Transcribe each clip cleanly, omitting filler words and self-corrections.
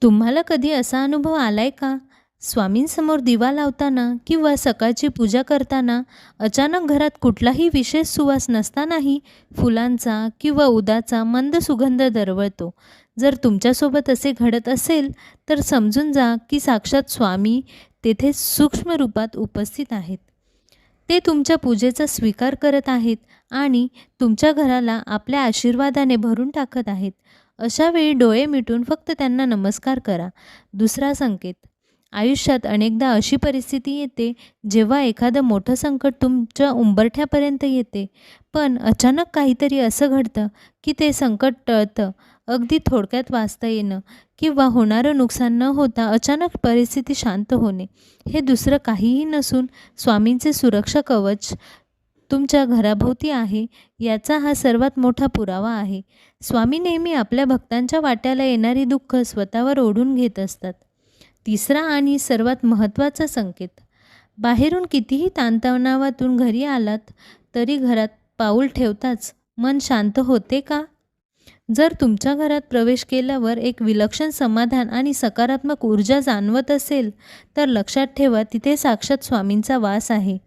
तुम्हाला कधी असा अनुभव आलाय का? स्वामींसमोर दिवा लावताना किंवा सकाळची पूजा करताना अचानक घरात कुठलाही विशेष सुवास नसतानाही फुलांचा किंवा उदाचा मंद सुगंध दरवळतो. जर तुमच्यासोबत असे घडत असेल, तर समजून जा की साक्षात स्वामी तेथे सूक्ष्म रूपात उपस्थित आहेत. ते तुमच्या पूजेचा स्वीकार करत आहेत आणि तुमच्या घराला आपल्या आशीर्वादाने भरून टाकत आहेत. अशा वेळी डोळे मिटून फक्त त्यांना नमस्कार करा. दुसरा संकेत. आयुष्यात अनेकदा अशी परिस्थिती येते जेव्हा एखादं मोठं संकट तुमच्या उंबरठ्यापर्यंत येते, पण अचानक काहीतरी असं घडतं की ते संकट टळतं. अगदी थोडक्यात वाचता येणं किंवा होणारं नुकसान न होता अचानक परिस्थिती शांत होणे, हे दुसरं काहीही नसून स्वामींचे सुरक्षा कवच तुमच्या घराभोवती आहे, याचा हा सर्वात मोठा पुरावा आहे. स्वामी नेहमी आपल्या भक्तांच्या वाट्याला येणारी दुःख स्वतःवर ओढून घेत असतात. तिसरा आणि सर्वात महत्त्वाचा संकेत. बाहेरून कितीही ताणतणावातून घरी आलात तरी घरात पाऊल ठेवताच मन शांत होते का? जर तुमच्या घरात प्रवेश केल्यावर एक विलक्षण समाधान आणि सकारात्मक ऊर्जा जाणवत असेल, तर लक्षात ठेवा तिथे साक्षात स्वामींचा वास आहे.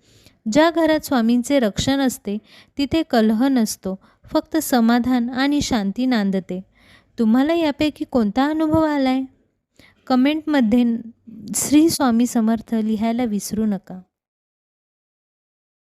ज्या घरात स्वामींचे रक्षण असते तिथे कलह नसतो, फक्त समाधान आणि शांती नांदते. तुम्हाला यापैकी कोणता अनुभव आलाय? कमेंटमध्ये श्री स्वामी समर्थ लिहायला विसरू नका.